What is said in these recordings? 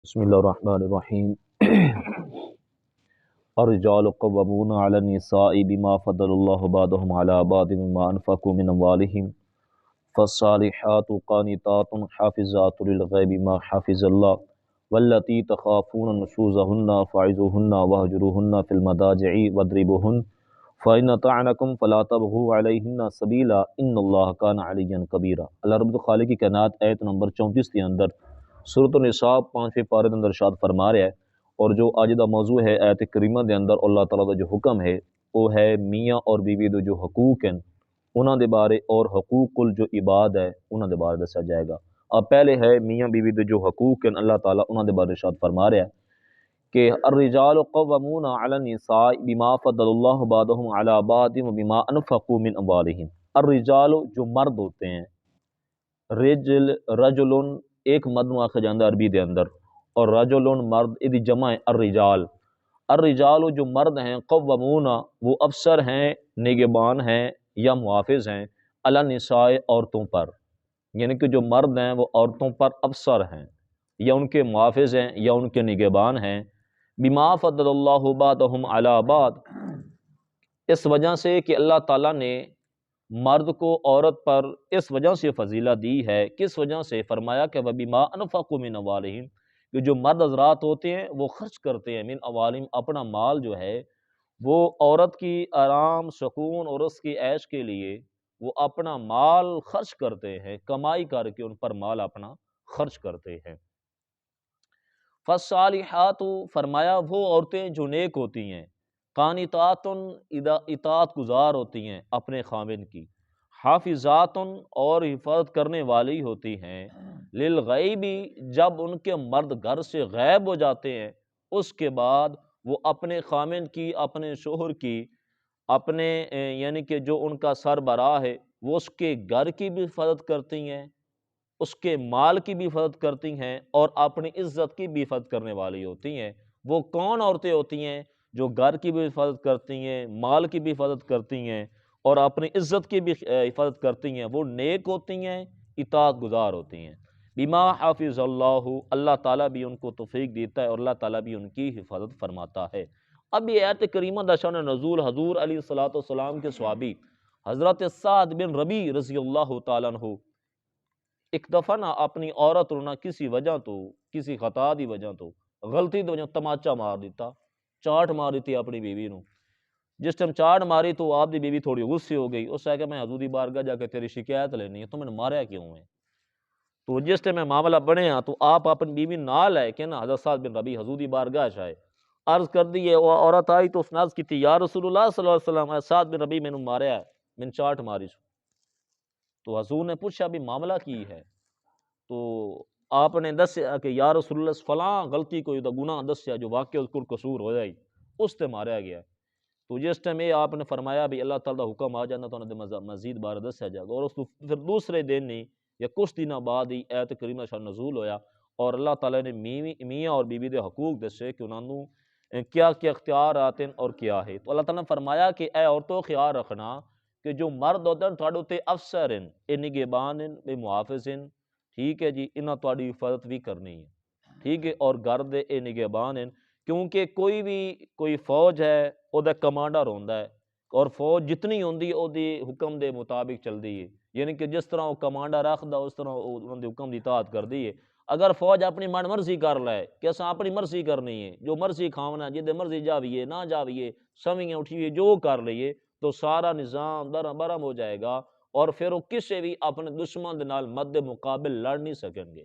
بسم اللہ الرحمن الرحیم الرجال قوامون علی النساء بما فضل اللہ بعضهم علی بعض مما انفقوا من اموالهم فالصالحات قانتات حافظات للغیب ما حفظ اللہ واللتی تخافون نشوزهن فعظوهن واہجروهن فی المضاجع واضربوهن فإن طعنکم فلا تبغوا علیہن سبیلا ان اللہ کان علیا کبیرا۔ اللہ رب الخالق کی کائنات آیت نمبر 34 کے اندر سورۃ النساء 5ویں پارے کے اندر ارشاد فرما رہا ہے، اور جو آج دا موضوع ہے آیت کریمہ دے اندر اللہ تعالیٰ دا جو حکم ہے وہ ہے میاں اور بیوی دے جو حقوق ہیں انہاں دے بارے، اور حقوق جو عباد ہے انہاں دے بارے دسیا جائے گا۔ اب پہلے ہے میاں بیوی دے جو حقوق ہیں، اللہ تعالیٰ انہاں دے بارے ارشاد فرما رہا ہے کہ الرجال قوامون علی النساء بما فضل اللہ بعضهم علی بعض وبما انفقوا من اموالهم۔ الرجال جو مرد ہوتے ہیں، رجل ایک مد آخر جاندہ عربی دے اندر، اور رجل مرد ادھی جمع ہے الرجال۔ الرجال جو مرد ہیں، قوامون وہ افسر ہیں، نگہبان ہیں یا محافظ ہیں، علی النساء عورتوں پر، یعنی کہ جو مرد ہیں وہ عورتوں پر افسر ہیں یا ان کے محافظ ہیں یا ان کے نگہبان ہیں۔ بما فضل اللہ بعضهم علی بعض، اس وجہ سے کہ اللہ تعالیٰ نے مرد کو عورت پر اس وجہ سے فضیلت دی ہے، کس وجہ سے؟ فرمایا کہ وَبِمَا أَنفَقُوا مِنْ أَمْوَالِهِمْ، کہ جو مرد حضرات ہوتے ہیں وہ خرچ کرتے ہیں، من اموالہم اپنا مال جو ہے وہ عورت کی آرام سکون اور اس کی عیش کے لیے وہ اپنا مال خرچ کرتے ہیں، کمائی کر کے ان پر مال اپنا خرچ کرتے ہیں۔ فالصالحات، فرمایا وہ عورتیں جو نیک ہوتی ہیں، قانتات اطاعت گزار ہوتی ہیں اپنے خاوند کی، حافظات اور حفاظت کرنے والی ہوتی ہیں، للغیب جب ان کے مرد گھر سے غائب ہو جاتے ہیں اس کے بعد وہ اپنے خاوند کی، اپنے شوہر کی، اپنے یعنی کہ جو ان کا سربراہ ہے وہ اس کے گھر کی بھی حفاظت کرتی ہیں، اس کے مال کی بھی حفاظت کرتی ہیں اور اپنی عزت کی بھی حفاظت کرنے والی ہوتی ہیں۔ وہ کون عورتیں ہوتی ہیں جو گھر کی بھی حفاظت کرتی ہیں، مال کی بھی حفاظت کرتی ہیں اور اپنی عزت کی بھی حفاظت کرتی ہیں؟ وہ نیک ہوتی ہیں، اطاعت گزار ہوتی ہیں۔ بما حافظ اللہ، اللہ تعالیٰ بھی ان کو توفیق دیتا ہے اور اللہ تعالیٰ بھی ان کی حفاظت فرماتا ہے۔ اب یہ آیت کریمہ دا شان نزول حضور علیہ السلام کے صحابی حضرت سعد بن ربیع رضی اللہ تعالیٰ عنہ ایک دفعہ نہ اپنی عورت نہ کسی وجہ تو، کسی خطا دی وجہ تو، غلطی دی وجہ تماچا مار دیتا، چاٹ مار دیتی اپنی بیوی نو۔ جس ٹائم چاٹ ماری تو آپ دی بیوی تھوڑی غصے ہو گئی، اس سے کہ میں حضور دی بارگاہ جا کے تیری شکایت لینی ہے، تو میں نے ماریا کیوں ہے؟ تو جس ٹائم میں معاملہ بنے ہاں تو آپ اپنی بیوی نال ہے کہ نا حضرت سعد بن ربیع حضور دی بارگاہ جائے، عرض کر دی ہے، وہ عورت آئی تو اس نے عرض کی تھی، یا رسول اللہ صلی اللہ علیہ وسلم، اے سعد بن ربیع میں نے ماریا ہے، میں نے چاٹ ماری سو۔ تو حضور نے پوچھا بھی معاملہ کی ہے؟ تو آپ نے دسیا کہ یا رسول اللہ فلاں غلطی کوئی دا گناہ دسیا جو واقعہ اس کو قصور ہو جائی، اس تے ماریا گیا۔ تو جس ٹائم یہ آپ نے فرمایا بھی اللہ تعالیٰ دا حکم آ جانا تو انہوں نے مزید بار دسیا جائے گا، اور اس کو پھر دوسرے دن ہی یا کچھ دنوں بعد ہی آیت کریمہ شان نزول ہویا اور اللہ تعالیٰ نے میاں اور بیوی دے حقوق دسے کہ انہوں نے کیا کیا اختیارات ہیں اور کیا ہے۔ تو اللہ تعالیٰ نے فرمایا کہ اے عورتوں خیال رکھنا کہ جو مرد ہوتے ہیں تھوڑے تے افسر ہیں، اے نگہبان ہیں، اے محافظ ہیں، ٹھیک ہے جی، انہاں تہاڈی حفاظت بھی کرنی ہے، ٹھیک ہے، اور گھر دے اے نگہبان ہیں، کیونکہ کوئی فوج ہے او دا کمانڈر ہوندا ہے، اور فوج جتنی ہوندی او دی حکم دے مطابق چلدی ہے، یعنی کہ جس طرح وہ کمانڈر رکھدا اس طرح انہاں دے حکم دی اطاعت کردی ہے۔ اگر فوج اپنی من مرضی کر لے کہ اساں اپنی مرضی کرنی ہے، جو مرضی کھاونا، جدے مرضی جاویے نہ جاویے، سویاں اٹھیے، جو کر لئیے، تو سارا نظام درہم برہم ہو جائے گا، اور پھر وہ کسی بھی اپنے دشمن دے نال مد مقابل لڑ نہیں سکیں گے،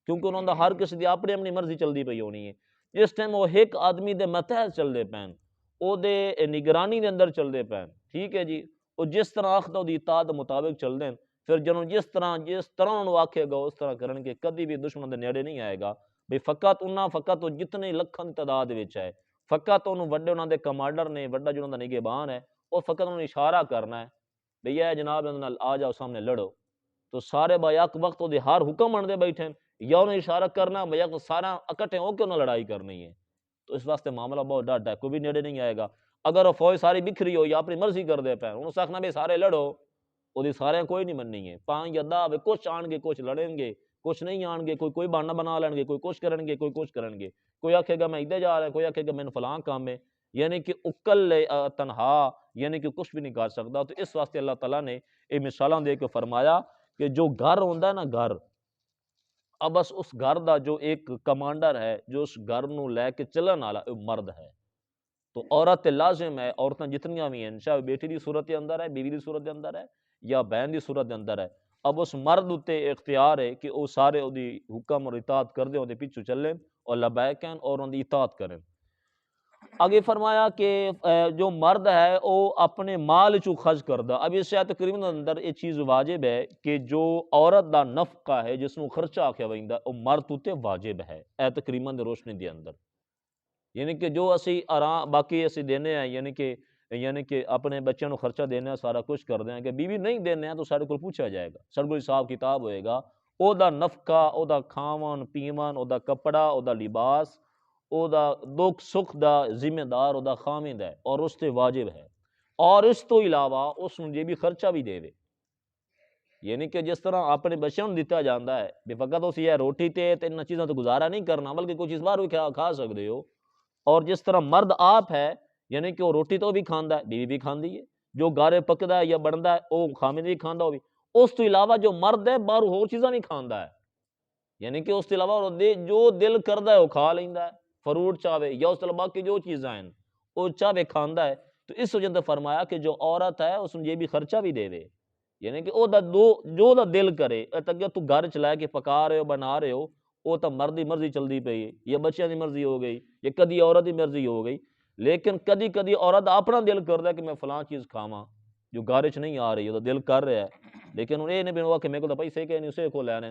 کیونکہ انہوں نے ہر کسی دی اپنی مرضی چلدی پئی ہونی ہے۔ جس ٹائم وہ ایک آدمی دے متحد چلدے پین، او دے نگرانی دے اندر چلدے پین، ٹھیک ہے جی، وہ جس طرح آخدا او دی اطاعت دے مطابق چل دیں، پھر جنہوں جس طرح انہوں آکھے گا اس طرح کرن کے کدی بھی دشمن دے نیڑے نہیں آئے گا۔ بھئی فقط وہ جتنے لکھاں تعداد وچ ہے، فقط انہوں وڈے انہوں دے کمانڈر نے، وڈا جو انہوں دا نگہبان ہے، وہ فقط انہوں نے اشارہ کرنا ہے بھئی اے جناب انہوں نال آ جاؤ سامنے لڑو، تو سارے با یک وقت دے ہر حکم منتے بیٹھے ہیں، یا انہیں اشارہ کرنا ہے یا سارا اکٹھے ہو کے انہیں لڑائی کرنی ہے۔ تو اس واسطے معاملہ بہت ڈاڈا ہے، کوئی بھی نیڑے نہیں آئے گا۔ اگر وہ فوج ساری بکھری ہو یا اپنی مرضی کر دے پہ انہوں سکھنا بھی سارے لڑو، وہ دی سارے کوئی نہیں مننی ہے، 5 یا 10 کچھ آن گے کچھ لڑیں گے، کچھ نہیں آن گے، کوئی بہانہ بنا لین گے، کوئی کچھ کرن گے، کوئی کچھ کرن گے، کوئی آکھے گا میں ادھر جا رہا ہے، کوئی آکھے گا میں فلاں کام ہے، یعنی کہ اکل تنہا یعنی کہ کچھ بھی نہیں کر سکتا۔ تو اس واسطے اللہ تعالیٰ نے یہ مثالاں دے کے فرمایا کہ جو گھر ہوندا ہے نا گھر، اب بس اس گھر دا جو ایک کمانڈر ہے، جو اس گھر نو لے کے چلن والا مرد ہے، تو عورت لازم ہے، عورتیں جتنیاں بھی ہیں چاہے بیٹی دی صورت کے اندر ہے، بیوی دی صورت کے اندر ہے یا بہن دی صورت کے اندر ہے، اب اس مرد اتے اختیار ہے کہ وہ سارے دی حکم اور اطاعت کر دیں، اودے پیچھے چلیں اور لبیک ہیں اور ان دی اطاعت کریں۔ آگے فرمایا کہ جو مرد ہے وہ اپنے مال چو خرچ کردہ، اب اس آیت کریمہ اندر یہ چیز واجب ہے کہ جو عورت دا نفقہ ہے جس نو خرچہ آکھیا ویندا وہ مرد اتے واجب ہے آیت کریمہ دی روشنی دے اندر، یعنی کہ جو اسی آرام باقی اسی دینے ہیں، یعنی کہ اپنے بچوں نو خرچہ دینا سارا کچھ کر دیں کہ بیوی نہیں دینے ہیں تو سارے کو پوچھا جائے گا، سارے کو حساب کتاب ہوئے گا، او دا نفقہ، او دا کھاون پیون، او دا کپڑا، او دا لباس، او دا دکھ سکھ دا ذمہ دار او دا خامند ہے اور اس تے واجب ہے، اور اس تو علاوہ اس نو یہ بھی خرچہ بھی دے وے، یعنی کہ جس طرح اپنے بچوں نو دیتا جاندا ہے بے فقط اسی ہے روٹی تے ان چیزاں تو گزارا نہیں کرنا بلکہ کوئی چیز باہر بھی کھا سکتے ہو، اور جس طرح مرد آپ ہے یعنی کہ وہ روٹی تو بھی کھاندا ہے، بیوی بھی کھاندی ہے، جو گارے پکدا ہے یا بندا ہے وہ خامند بھی کھاندا ہو بھی، اس تو علاوہ جو مرد ہے باہر ہور چیزاں نہیں کھاندا ہے، یعنی کہ اس کے علاوہ جو دل کردا ہے وہ کھا لیندا ہے، فروٹ چاہے یا اس کے علاوہ باقی جو چیزاں ہیں وہ چاہے کھاندا ہے، تو اس وجہ سے فرمایا کہ جو عورت ہے اس نے یہ بھی خرچہ بھی دے وے، یعنی کہ جو دا دل کرے تک تو گھر چلا کے پکا رہے ہو بنا رہے ہو وہ تو مرد دی مرضی چلدی پئی ہے یا بچیاں دی مرضی ہو گئی یا کدی عورت دی مرضی ہو گئی، لیکن کدی کدی عورت اپنا دل کردا ہے کہ میں فلاں چیز کھاواں جو گھر وچ نہیں آ رہی وہ دل کر رہا ہے، لیکن انہیں یہ نہیں بنوا کہ میرے کو پیسے کہ نہیں اسے کو لینے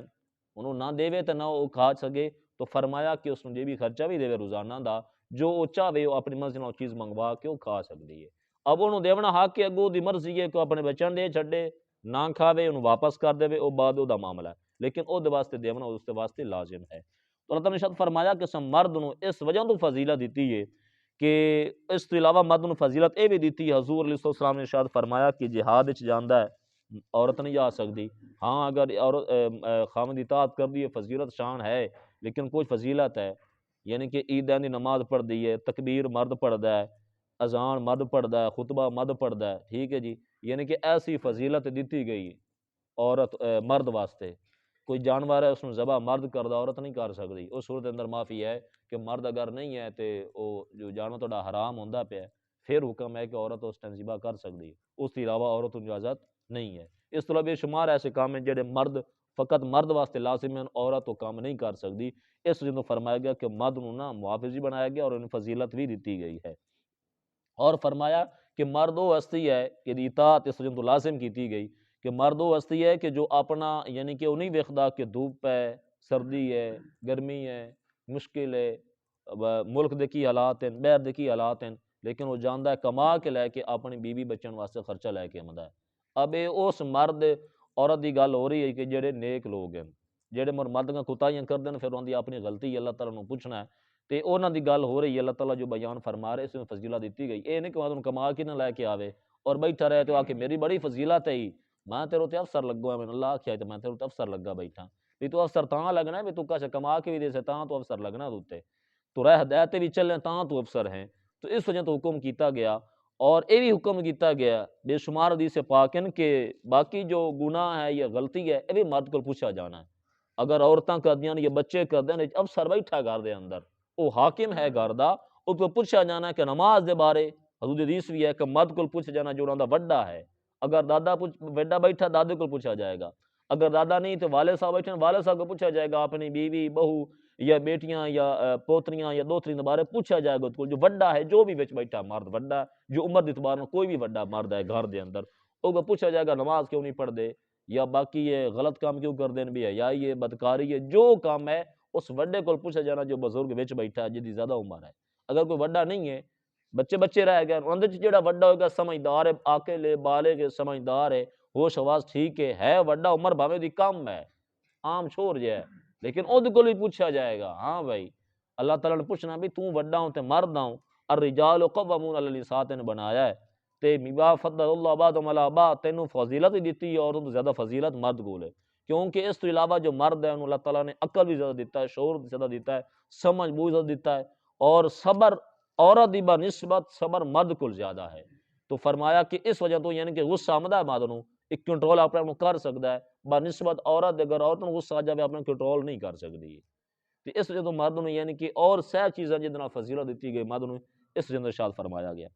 انہوں نہ دے تے نہ وہ کھا سکے، تو فرمایا کہ اس نے یہ بھی خرچہ بھی دے روزانہ دا جو وہ چاہے وہ اپنی مرضی نال چیز منگوا کے وہ کھا سکتی ہے، اب انہوں دیونا حق کہ اگوں دی مرضی ہے کہ اپنے بچوں دے چھڈے نہ کھاوے انہوں واپس کر دے او بعد او دا معاملہ ہے، لیکن او دے واسطے دیونا اس دے واسطے لازم ہے۔ تو اللہ تعالیٰ نے شاید فرمایا کہ سم مرد نو اس وجہ تو فضیلت دیتی ہے کہ اس تو علاوہ مرد نو فضیلت اے بھی دیتی ہے، حضور علیہ السلام نے شاید فرمایا کہ جہاد وچ جاندا ہے عورت نہیں جا سکتی، ہاں اگر عورت خامند اطاعت کر دی ہے فضیلت شان ہے، لیکن کچھ فضیلت ہے، یعنی کہ عیدین دی نماز پڑھ دی ہے، تکبیر مرد پڑھدا ہے، اذان مرد پڑھدا ہے، خطبہ مرد پڑھدا ہے، ٹھیک ہے جی، یعنی کہ ایسی فضیلت دیتی گئی عورت مرد واسطے، کوئی جانور ہے اس نے ذبح مرد کردا عورت نہیں کر سکتی، اس صورت اندر معافی ہے کہ مرد اگر نہیں ہے تو وہ جو جانور تھوڑا حرام ہوندا پیا پھر حکم ہے کہ عورت اس ٹائم ذبح کر سکتی، اس کے علاوہ عورت کو اجازت نہیں ہے، اس طرح بے شمار ایسے کام ہیں جڑے مرد فقط مرد واسطے لازم ہیں، عورت وہ کام نہیں کر سکتی، اس وجہ فرمایا گیا کہ مرد نو نا محافظ بھی بنایا گیا اور انہیں فضیلت بھی دیتی گئی ہے، اور فرمایا کہ مرد وہ ہستی ہے کہ اطاعت اس وجہ تو لازم کیتی گئی کہ مرد وہ ہستی ہے کہ جو اپنا یعنی کہ وہ نہیں ویکھدا کہ دھوپ ہے، سردی ہے، گرمی ہے، مشکل ہے، ملک دے کی حالات ہیں، باہر دے کی حالات ہیں، لیکن وہ جاندا ہے کما کے لے کے اپنی بیوی بچوں واسطے خرچہ لے کے آندا ہے، اب اس مرد عورت دی گل ہو رہی ہے کہ جڑے نیک لوگ ہیں جڑے مرداں کوتاہیاں کردے ہیں پھر انہاں دی اپنی غلطی اللہ تعالیٰ نوں پوچھنا ہے، تے انہاں دی گل ہو رہی ہے اللہ تعالیٰ جو بیان فرما رہے اس میں فضیلت دیتی گئی، اے نہیں کہ وہ کما کے نہ لے کے آوے اور بیٹھا رہے تو آ کے میری بڑی فضیلت ہے ہی میں تیرے تے افسر لگا میں اللہ آکھیا تے میں تیرے تے افسر لگا بیٹھا بھی تو افسر تاں لگنا ہے بھی تو کچھ کما کے بھی دے سے تاں تو افسر لگنا دوتے تو راہ ہدایت بھی چلیں تاں تو افسر ہیں، تو اس وجہ تو حکم کیتا گیا، اور یہ بھی حکم کیتا گیا بے شمار حدیث پاک ہیں کہ باقی جو گناہ ہے یا غلطی ہے یہ بھی مرد کو پوچھا جانا ہے، اگر عورتاں کردیاں یا بچے کردے ہیں افسر بیٹھا گھر دے اندر وہ حاکم ہے گھر دا اس کو پوچھا جانا ہے کہ نماز دے بارے حضور حدیث بھی ہے کہ مرد کو پوچھا جانا جو انہاں دا وڈا ہے، اگر دادا وڈا بیٹھا دادے کو پوچھا جائے گا، اگر دادا نہیں تو والد صاحب بیٹھے والد صاحب کو پوچھا جائے گا، اپنی بیوی بہو یا بیٹیاں یا پوتریاں یا دوتری کے بارے پوچھا جائے گا، جو وڈا ہے جو بھی وچ بیٹھا مرد وڈا جو عمر دی اعتبار کوئی بھی وڈا مرد ہے گھر دے اندر اس کو پوچھا جائے گا نماز کیوں نہیں پڑھ دے یا باقی یہ غلط کام کیوں کر دیں بھی ہے یا یہ بدکاری ہے جو کام ہے اس وڈے کو پوچھا جانا جو بزرگ وچ بیٹھا ہے جدی زیادہ عمر ہے، اگر کوئی وڈا نہیں ہے بچے بچے رہ گئے اندر جڑا وڈا ہوگا سمجھدار ہے عاقل بالغ سمجھدار ہے ہوش آواز ٹھیک ہے وڈا عمر بھاوے دی کم ہے عام چھوڑ جائے لیکن اود کو بھی پوچھا جائے گا، ہاں بھائی اللہ تعالیٰ نے پوچھنا بھی تو وڈا ہوں تے مرد ہوں، الرجال قوامون علی النساء نے بنایا ہے تے بما فضل اللہ بعضهم علی بعض تینوں فضیلت دیتی ہے اور تو زیادہ فضیلت مرد کو ہے کیونکہ اس تو علاوہ جو مرد ہے انہوں اللہ تعالیٰ نے عقل بھی زیادہ دیتا ہے، شعور بھی زیادہ دیتا ہے، سمجھ بہت زیادہ دیتا ہے، اور صبر عورت دی بنسبت صبر مرد کو زیادہ ہے۔ تو فرمایا کہ اس وجہ تو یعنی کہ غصہ آمدہ ہے مرد نوں ایک کنٹرول اپنے آپ کر سکتا ہے بنسبت عورت، اگر عورت نوں غصہ آ جائے اپنا کنٹرول نہیں کر سکتی، تو اس وجہ تو مرد نوں یعنی کہ اور سہ چیزیں جتنا فضیلت دیتی گئی مرد نوں اس وجہ ارشاد فرمایا گیا۔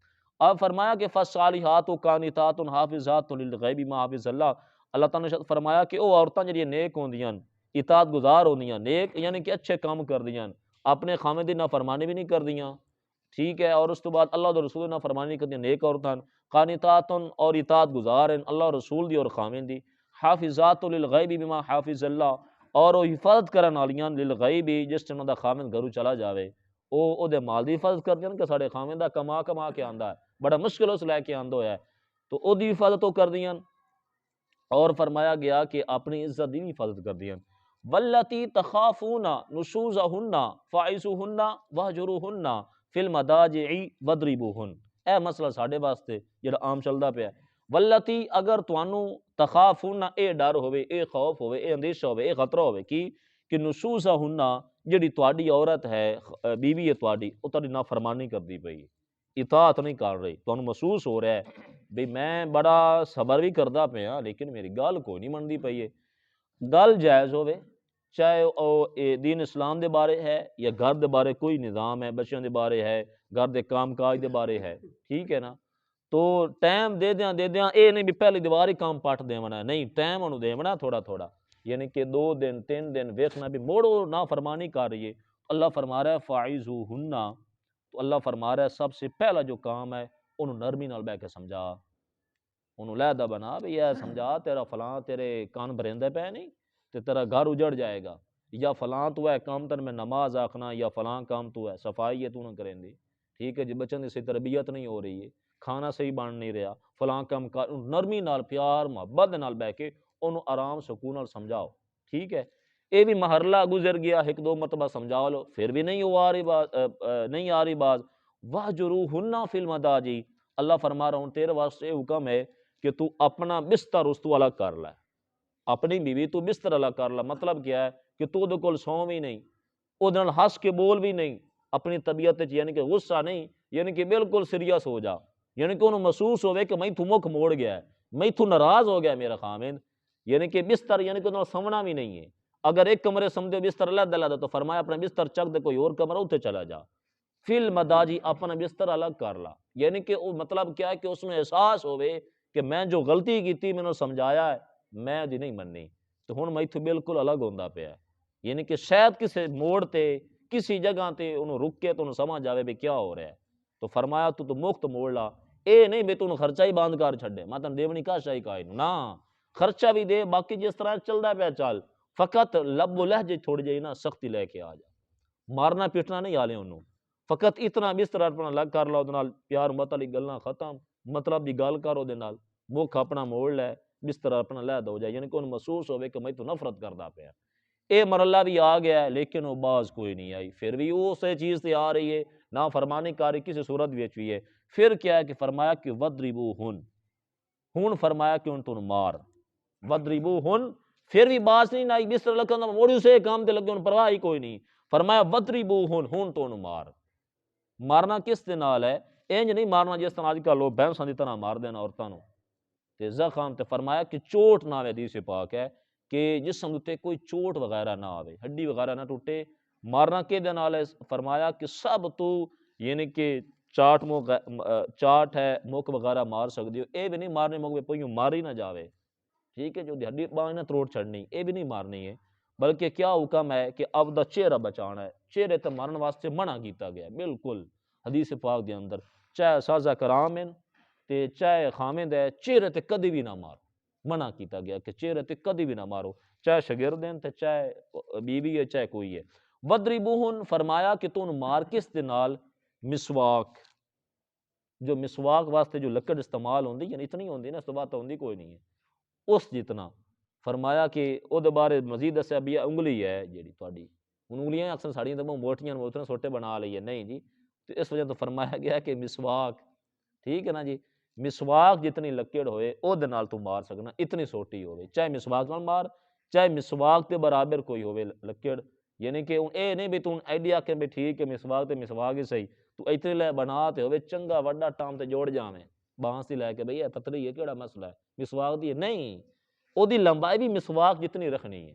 اب فرمایا کہ فالصالحات قانتات حافظات للغیب ما حافظ اللہ، اللہ تعالیٰ نے فرمایا کہ وہ عورتاں جڑی نیک ہوندیاں اطاعت گزار ہوندیاں، نیک یعنی کہ اچھے کام کردیاں، اپنے خامد دی نافرمانی بھی نہیں کردیاں، ٹھیک ہے، اور اس تو بعد اللہ اور رسول نافرمانی نہیں کردیاں، نیک عورتاں قانتات اور اطاعت گزار ہیں اللہ اور رسول دی اور خامد دی، حافظات للغیب بما حافظ اللہ، اور وہ حفاظت کرن والیاں للغیب جس ٹائم دا خامد گھروں چلا جاوے او دے مال دی حفاظت کردیاں کہ ساڈے خامد دا کما کے آندا ہے، بڑا مشکل اس لے کے آندا ہویا ہے، تو او دی حفاظت کردیاں، اور فرمایا گیا کہ اپنی عزت دی بھی حفاظت کردیاں۔ واللتی تخافون نشوزہن فاعظوہن واہجروہن فی المضاجع واضربوہن، اے مسئلہ ساڈے واسطے جڑا عام چلدا پیا ہے۔ واللتی اگر تانوں تخافون اے ڈر ہوے، اے خوف ہوے، اے اندیشہ ہوے، اے خطرہ ہوے کہ نشوزہن جڑی تہاڈی عورت ہے، بیوی ہے تہاڈی، او تہاڈی نافرمانی کردی پئی، اطاعت نہیں کر رہی، تانوں محسوس ہو رہا ہے بھئی میں بڑا صبر بھی کردا پیا لیکن میری گل کوئی نہیں منتی پئی ہے، گل جائز ہوے چاہے او دین اسلام دے بارے ہے یا گھر دے بارے کوئی نظام ہے، بچیاں دے بارے ہے، گھر دے کام کاج دے بارے ہے، ٹھیک ہے نا، تو ٹائم دے دیاں اے نہیں بھی پہلی دیوار ہی کام پٹ دیونا ہے، نہیں ٹائم انہوں دیونا تھوڑا تھوڑا، یعنی کہ 2 دن 3 دن ویکھنا بھی موڑو نافرمانی کر رہی ہے، اللہ فرما رہا ہے فاعظوہن، تو اللہ فرما رہا ہے سب سے پہلا جو کام ہے انہوں نرمی نال بیٹھ کے سمجھا، انہوں لہدہ بنا بھی یہ سمجھا تیرا فلاں تیرے کان بریندے پہ نہیں تے تیرا گھر اجڑ جائے گا، یا فلاں تو ہے کام تن میں نماز آکھنا، یا فلاں کام تو ہے صفائی ہے تو نہ کریں دی، ٹھیک ہے جی، بچوں دی صحیح تربیت نہیں ہو رہی ہے، کھانا صحیح بن نہیں رہا، فلاں کام کر، نرمی نال پیار محبت نال بیٹھ کے انہوں آرام سکون نال سمجھاؤ، ٹھیک ہے، اے بھی محرلہ گزر گیا 1-2 مرتبہ سمجھا لو پھر بھی نہیں آ رہی بات، نہیں آ رہی بات، واہجروہن فی المضاجع، اللہ فرما رہا ہوں تیرے واسطے حکم ہے کہ تو اپنا بستر اس تو الگ کر لے، اپنی بیوی تو بستر الگ کر لے، مطلب کیا ہے کہ تو دے کول سو بھی نہیں، او دے نال ہس کے بول بھی نہیں، اپنی طبیعت یعنی کہ غصہ نہیں، یعنی کہ بالکل سیریس ہو جا، یعنی کہ انہوں محسوس ہوئے کہ میں تو مکھ موڑ گیا ہے، میں تو ناراض ہو گیا میرا خامد، یعنی کہ بستر یعنی کہ انہوں سمنا بھی نہیں ہے، اگر ایک کمرے سمجھے بستر علیحدہ علیحدہ تو فرمایا اپنا بستر چک دے کوئی اور کمرہ اتنے چلا جا، فی المضاجع اپنا بستر الگ کر لا، یعنی کہ وہ مطلب کیا ہے کہ اس میں احساس ہوئے کہ میں جو غلطی کیتی میں نے سمجھایا ہے میں دی نہیں مننی، تو ہن میں تو بالکل الگ ہوندا پیا ہے، یعنی کہ شاید کسی موڑ تے کسی جگہ تے انہوں رک کے تو انہوں سمجھ آوے بھی کیا ہو رہا ہے، تو فرمایا تو مفت موڑ لا، اے نہیں بھی تو خرچہ ہی بند کر چھڈے، میں تن دیونی کا شاہی کائے نا، خرچہ بھی دے باقی جس طرح چلدا پیا چل، فقط لب و لہجے تھوڑی جہی نا سختی لے کے آ جا، مارنا پیٹنا نہیں آلے انہوں، فقط اتنا بستر اپنا الگ کر لا، نال پیار محبت والی گلاں ختم، مطلب دی گل کر دے نال، مکھ اپنا موڑ لے، بستر اپنا لہدا ہو جائے، یعنی کہ انہوں محسوس ہوئے کہ میں تو نفرت کردا پیا، اے مرحلہ بھی آ گیا ہے لیکن وہ باز کوئی نہیں آئی، پھر بھی اسے چیز تے آ رہی ہے، نہ فرمانی کاری کسی صورت وچ بھی ہے، پھر کیا ہے کہ فرمایا کہ وضربوہن، ہن فرمایا کہ ان تو مار، وضربوہن، پھر بھی باز نہیں آئی، بستر لکھن موڑی سے کام تے لگے ان پرواہ ہی کوئی نہیں، فرمایا وضربوہن، ہن تو مار، مارنا کس دے نال ہے، انج نہیں مارنا جس طرح اج کل لوگ بھینساں دی طرح مار دینا عورتاں نوں، تے زخم تے فرمایا کہ چوٹ نہ آوے، حدیث پاک ہے کہ جسم تے کوئی چوٹ وغیرہ نہ آوے، ہڈی وغیرہ نہ ٹوٹے، مارنا کے دے نال ہے، فرمایا کہ سب تو یعنی کہ چاٹ ہے مک وغیرہ مار سکدے ہو، اے بھی نہیں مارنے مک پئیوں ماری نہ جاوے، ٹھیک ہے جو ہڈی بان نہ تروڑ چھڑنی، اے بھی نہیں مارنی ہے، بلکہ کیا حکم ہے کہ اب دا چہرہ بچانا ہے، چہرے تے مارن واسطے منع کیتا گیا بالکل حدیث پاک دے اندر، چاہے سازا کرام ہیں تے چاہے خامد ہے، چہرے تے کدی بھی نہ مارو، منع کیتا گیا کہ چہرے تے کدی بھی نہ مارو، چاہے شاگرد ہیں تے چاہے بیوی ہے چاہے کوئی ہے، وضربوہن، فرمایا کہ تو مار کس دے نال، مسواک، جو مسواک واسطے جو لکڑ استعمال ہوندی یعنی اتنی ہوندی نا، اس تو بات تو ہوندی کوئی نہیں ہے، اس جتنا، فرمایا کہ او دے بارے مزید دسیا بھی انگلی ہے جیڑی تہاڈی، انگلیاں اکثر ساڑیاں تے موٹیاں موٹیاں چھوٹے بنا لئی ہے، نہیں جی، تو اس وجہ تو فرمایا گیا کہ مسواک، ٹھیک ہے نا جی، مسواک جتنی لکڑ ہوئے او دے نال تو مار سکنا، اتنی سوٹی ہوئے، چاہے مسواک نال مار چاہے مسواک تے برابر کوئی ہوئے لکڑ، یعنی کہ اے نہیں بھی تو ایڈی آکھیں بھی ٹھیک ہے مسواک تے مسواک ہی صحیح، تو اتنے لے بنا تے ہوئے چنگا وڈا ٹام تے جوڑ جاویں بانس دی لے کے بھئی اے پتلی ہے کیڑا مسئلہ ہے مسواک دی ہے نہیں، او دی لمبائی بھی مسواک جتنی رکھنی ہے،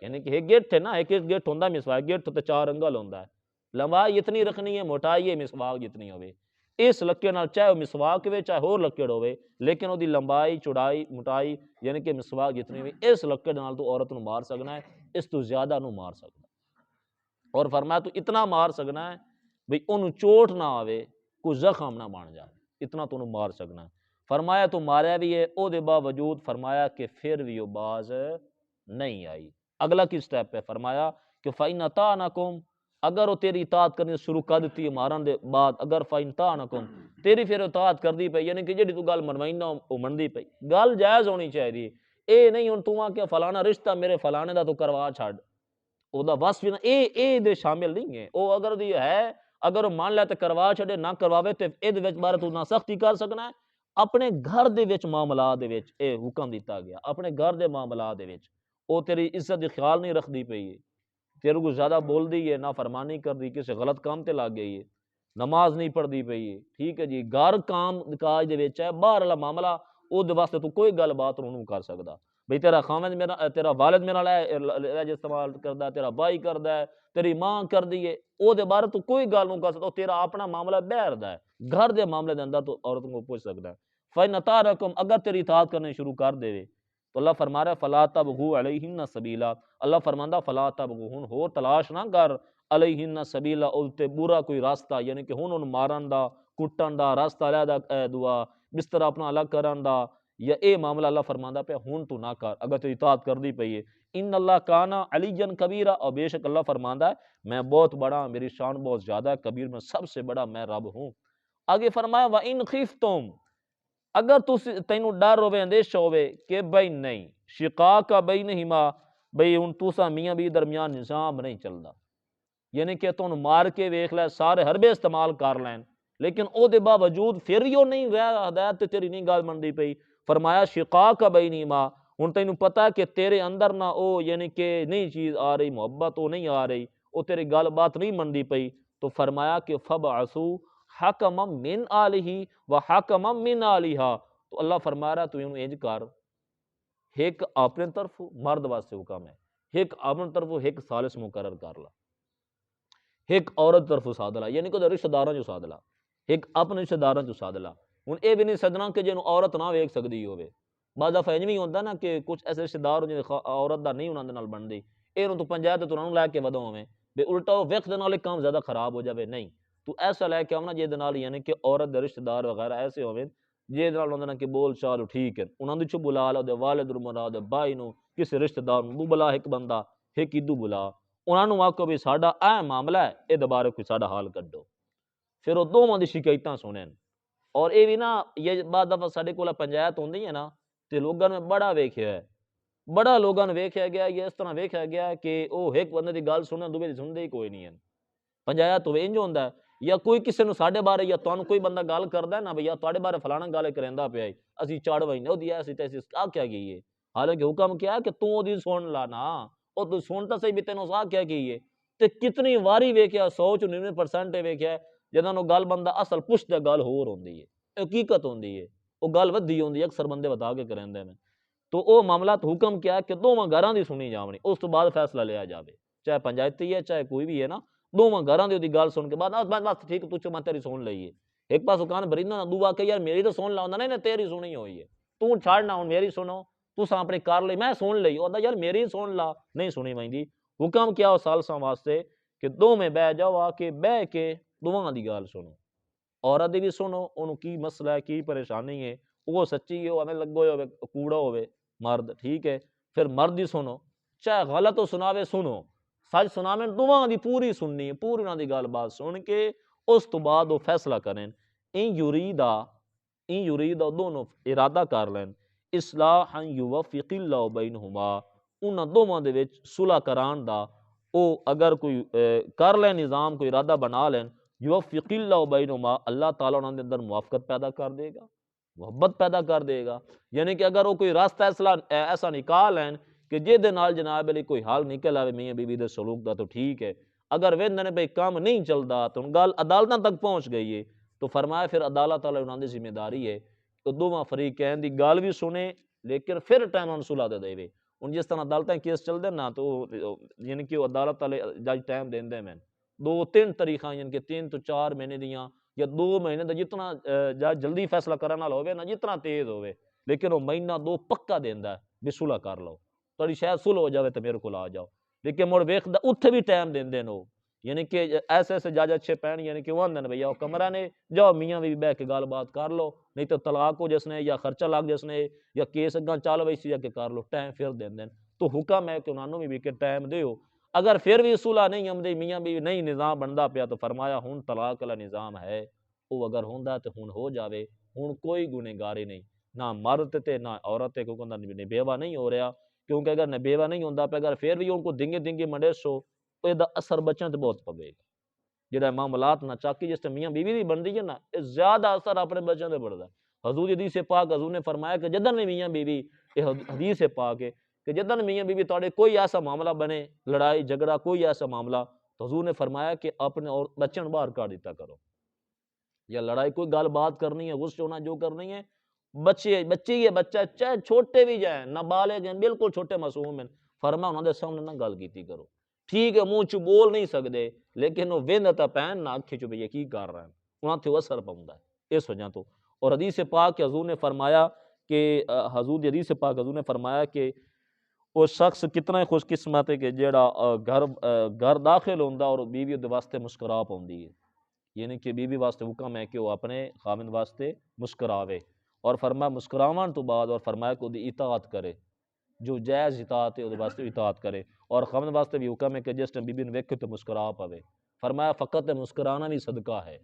یعنی کہ ایک گیٹ ہے نا، ایک گیٹ ہوندا مسواک گیٹ تے 4 انگل ہوندا ہے، لمبائی اتنی رکھنی ہے، موٹائی ہے مسواک جتنی ہوئے، اس لکڑ نال چاہے وہ مسواک ہوئے چاہے ہور لکڑ ہوئے، لیکن وہ دی لمبائی چوڑائی موٹائی یعنی کہ مسواک جتنی ہوئی اس لکڑ نال تو عورت نو مار سکنا ہے، اس تو زیادہ نو مار سکنا، اور فرمایا تو اتنا مار سکنا ہے بھئی انہوں چوٹ نہ آوے کوئی زخم نہ بن جائے، اتنا تو انہوں مار سکنا ہے۔ فرمایا تو ماریا بھی ہے او دے باوجود فرمایا کہ پھر بھی وہ باز نہیں آئی۔ اگلا کی سٹیپ ہے فرمایا کہ فَإِنْ أَطَاعْنَكُمْ اگر وہ تیری اطاعت کرنی شروع کر دیتی ہے مارن دے بعد، اگر فَإِنْ أَطَاعْنَكُمْ تیری پھر اطاعت کر دی پئی، یعنی کہ جڑی تو گل منوائی نہ وہ مندی پئی، گل جائز ہونی چاہیے، اے نہیں ہن تو کہ فلانا رشتہ میرے فلانے دا تو کروا چھڈ، او دا بس بھی نہ اے دے شامل نہیں ہے، او اگر دی ہے اگر وہ مان لے تے کروا چھڈے نہ کرواوے تے اے دے وچ بارے تو نہ سختی کر سکنا ہے، اپنے گھر دے وچ معاملات دے وچ اے حکم دیتا گیا، اپنے گھر دے معاملات دے وچ او تیری عزت دی خیال نہیں رکھدی پئی ہے، تیرے کو زیادہ بول دی ہے، نافرمانی کر دی، کسی غلط کام تے لگ گئی ہے، نماز نہیں پڑھ دی پئی ہے، ٹھیک ہے جی، گھر کام کاج دے وچ ہے، باہر والا معاملہ او دے واسطے تو کوئی گل بات نہیں کر سکدا، بھئی تیرا خاوند میرا تیرا والد میرا لہجہ استعمال کردا ہے، تیرا بھائی کردا ہے، تیری ماں کر دی ہے، او دے بارے تو کوئی گل نہیں کر سکدا، تیرا اپنا معاملہ باہر دا ہے، گھر دے معاملے دے اندر تو عورت کو پوچھ سکدا ہے۔ فَإِنْ أَطَاعْنَكُمْ اگر تیری اطاعت کرنے شروع کر دے تو اللہ فرما رہا ہے فَلَا تَبْغُوا عَلَيْهِنَّ سَبِيلًا، اللہ فرماندا فَلَا تَبْغُوا ہور تلاش نہ کر علیہن سبیلا اُلتے برا کوئی راستہ، یعنی کہ ہن مارن دا کٹن دا راستہ علیحدہ دعا بستر اپنا الگ کرن دا یا اے معاملہ اللہ فرماندا پہ ہن تو نہ کر اگر تو اطاعت کر دی پئی ہے، ان اللہ کان علیٰ کبیرا، اور بے شک اللہ فرماندا ہے میں بہت بڑا ہوں، میری شان بہت زیادہ ہے، کبیر میں سب سے بڑا میں رب ہوں۔ آگے فرمایا وَإِنْ خِفْتُمْ اگر تینوں ڈر ہوے اندیشہ ہوے کہ بھئی نہیں شقاق بینہما بھئی ہن تساں میاں بیوی درمیان نظام نہیں چلدا، یعنی کہ تُن مار کے ویکھ لے سارے حربے استعمال کر لین لیکن او دے باوجود پھر یو نہیں رہا ہدایت تے تیری نہیں گل مندی پئی، فرمایا شقاق بینہما ہن تینوں پتہ ہے کہ تیرے اندر نہ او یعنی کہ نہیں چیز آ رہی محبت او نہیں آ رہی، او تیری گل بات نہیں مندی پئی، تو فرمایا کہ فَبْعَثُوا حَكَمًا مِّنْ آلِهِ وَحَكَمًا مِّنْ آلِهَا، تو اللہ فرما رہا تو انہوں انج کر ایک اپنے طرف مرد واسطے حکم ہے، ایک اپنے طرف ایک ثالث مقرر کر لا، ایک عورت طرف ساد لا، یعنی کہ رشتہ داراں جو ساد لا، ایک اپنے رشتہ داراں جو ساد لا، ہن اے بھی نہیں سدنا کہ جنوں عورت نہ ویکھ سکدی ہوے، بعض دفعہ انج بھی ہوندا نا کہ کچھ ایسے رشتہ دار جے عورت دا نہیں انہاں دے نال بندی، اے نوں تو پنجایت تے انہاں نوں لے کے ودو ہوویں بے الٹا او ویکھ دے نال کام زیادہ خراب ہو جاوے، نہیں تو ایسا لے کے آونا جے دے نال یعنی کہ عورت دے رشتہ دار وغیرہ ایسے ہوویں جے دے نال ہوندے نا کہ بول چال ٹھیک ہے، انہاں دے چوں بلا لو، دے والد نوں بلا، دے بھائی نوں، کسی رشتہ دار نوں بلا، ایک بندہ ایک ادو بلا، انہاں نوں آکھو بھی ساڈا اے معاملہ ہے، اے دوبارے کوئی ساڈا حال کڈو، پھر وہ دوواں دی شکایتاں سنن، اور اے بھی نا یہ بعد دفعہ ساڈے کول پنچایت ہوندی ہے نا تے لوگاں نے بڑا ویکھیا ہے، بڑا لوگاں نے ویکھیا گیا یہ اس طرح ویکھیا گیا ہے کہ او ایک بندے دی گل سنن دوویں دی سنتے ہی کوئی نہیں ہے، پنچایت ہوے انج ہوندا ہے یا کوئی کسی نوں ساڈے بارے یا تانوں کوئی بندہ گل کردا ہے نا بھئی تواڈے بارے فلانا گل کریندا پیا ہے اسی چڑ وینے او دی ایسی تیسی آکھیا گئی ہے، حالانکہ حکم کیا ہے کہ تو دی سن لا نا، او تو سن تا صحیح بھی تینوں آکھیا گئی ہے، تے کتنی واری ویکھیا 100% ویکھیا جدوں نو گل بندہ اصل پشت گل ہور ہوندی ہے، حقیقت ہوندی ہے، او گل ودھی ہوندی ہے اکثر بندے بتا کے کریندے نے، تو او معاملات حکم کیا ہے کہ دوواں گھراں دی سنی جاونی، اس تو بعد فیصلہ لیا جاوے، چاہے پنچایتی ہے چاہے کوئی بھی ہے نا، دوواں گھراں دی گل سن کے بعد بس ٹھیک تو میں تیری سن لئی ہے، ایک پاس کان بریندہ دو کہ یار میری تو سن لا ہوندا نہیں تیری سنی ہوئی ہے، تو چھڑنا ہن میری سنو تساں اپنی کر لئی میں سن لئی، او یار میری سن لا نہیں سنی ویندی، حکم کیا سالساں واسطے کہ دوویں بہ جاؤ آ کے بہ کے دوواں دی گل سنو، عورت دی بھی سنو اونوں کی مسئلہ ہے کی پریشانی ہے، وہ سچی ہے ہمیں لگو ہوے کوڑا ہوے مرد ٹھیک ہے، پھر مرد دی سنو چاہے غلط ہو سناوے سنو، سچ سناویں دوواں دی پوری سننی ہے، پوری انہاں دی گل بات سن کے اس تو بعد وہ فیصلہ کریں، این یریدا دونوں ارادہ کر لین اصلاحا یوفق اللہ بینہما انہاں دوواں دے وچ صلح کران دا، او اگر کوئی کر لیں نظام کوئی ارادہ بنا لین یوفق اللہ بینہما اللہ تعالیٰ انہاں دے اندر موافقت پیدا کر دے گا، محبت پیدا کر دے گا، یعنی کہ اگر وہ کوئی راستہ ایسا نکال لین کہ جہدے نال جناب علی کوئی حال نکل آوے میاں بیوی دے سلوک دا تو ٹھیک ہے، اگر ویندے نے بھئی کام نہیں چلدا تو گل عدالتاں تک پہنچ گئی ہے تو فرمایا پھر عدالت والے انہاں دی ذمہ داری ہے کہ دونوں فریقین دی گل بھی سنے لیکن پھر ٹائم انہاں صلح دے دے۔ ہن جس طرح عدالتاں کیس چلدے نا تو یعنی کہ عدالت والے جج ٹائم دیندے میں 2-3 تاریخاں یعنی کہ 3 تو 4 مہینے دیاں یا 2 مہینے دا جتنا جج جلدی فیصلہ کرن والا ہوے نا جتنا تیز ہوے لیکن وہ مہینہ 2 پکا دیندا ہے بھی صلح کر لو تھوڑی شاید صلح ہو جاوے تو میرے کول آ جاؤ، لیکن مڑ ویکھدا اتھے بھی ٹائم دیندے نے یعنی کہ ایسے ایسے جج اچھے پین یعنی کہ وہ آندے نے بھئی آؤ کمرہ نے جاؤ میاں بھی بیٹھ کے گل بات کر لو نہیں تو طلاق ہو جس نے یا خرچہ لگ جس نے یا کیس اگاں چل وئی سی جا کے کر لو ٹائم پھر دیندے تو حکم ہے کہ انہوں نے بھی کہ ٹائم دیو اگر پھر بھی صلح نہیں آمدی میاں بھی نہیں نظام بندا پیا تو فرمایا ہن طلاق والا نظام ہے وہ اگر ہوندا تو ہن ہو جاوے ہن کوئی گنہگاری نہیں نہ مرد تے نہ عورت تے کیونکہ بیوہ نہیں ہو رہا کیونکہ اگر نہ بیوہ نہیں ہوندا پیا اگر پھر بھی ان کو دنگے دنگے منڈے سو تو یہ اثر بچن تے بہت پوے گا جہاں معاملات نہ چاکی جس تے میاں بیوی بھی بندی ہے نا یہ زیادہ اثر اپنے بچوں تے پڑدا ہے۔ حضور حدیث پاک حضور نے فرمایا کہ جدن بھی میاں بیوی یہ حدیث پاک ہے کہ جدن میاں بیوی تواڈے کوئی ایسا معاملہ بنے لڑائی جھگڑا کوئی ایسا معاملہ تو حضور نے فرمایا کہ اپنے اور بچوں باہر کر دیتا کرو یا لڑائی کوئی گل بات کرنی ہے غصے ہونا جو کرنی ہے بچی ہے بچہ چاہے چھوٹے بھی جائیں نابالغ ہیں بالکل چھوٹے معصوم ہیں فرما انہوں دے سامنے نہ گل کیتی کرو ٹھیک ہے منہ چ بول نہیں سکتے لیکن وہ وند تا پین نہ آکھے چو بھئی کی کر رہا ہے انہاں تے اثر پوندا ہے اس وجہ تو اور حدیث پاک حضور نے فرمایا کہ حضور حدیث پاک حضور نے فرمایا کہ وہ شخص کتنا ہی خوش قسمت ہے کہ جیڑا گھر داخل ہوندا اور بیوی دے واسطے مسکرا پوندی ہے یعنی کہ بیوی واسطے حکم ہے کہ وہ اپنے خاوند واسطے مسکراوے اور فرمایا مسکراون تو بعد اور فرمایا کہ دی اطاعت کرے جو جائز اطاعت ہے وہ واسطے اطاعت کرے اور خاوند واسطے بھی حکم ہے کہ جس ٹائم بیوی نے ویکھے تو مسکرا پاوے فرمایا فقط مسکرانا بھی صدقہ ہے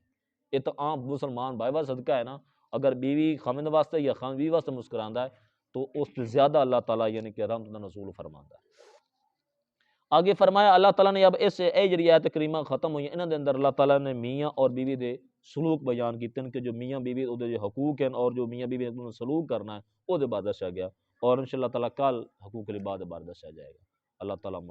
یہ تو عام مسلمان بھائی والا صدقہ ہے نا اگر بیوی خاوند واسطے یا خاوند بیوی واسطے مسکراندا ہے تو اس سے زیادہ اللہ تعالیٰ یعنی کہ رحمت دا نزول فرماندا ہے۔ آگے فرمایا اللہ تعالیٰ نے اب اس جڑی آیت کریمہ ختم ہوئی انہاں دے اندر اللہ تعالیٰ نے میاں اور بیوی دے سلوک بیان کیتے ہیں کہ جو میاں بیوی او دے جو حقوق ہیں اور جو میاں بیوی نے سلوک کرنا ہے او دے بعد دسیا گیا اور انشاءاللہ تعالیٰ کل حقوق العباد بارے دسیا جائے گا۔ اللہ تعالیٰ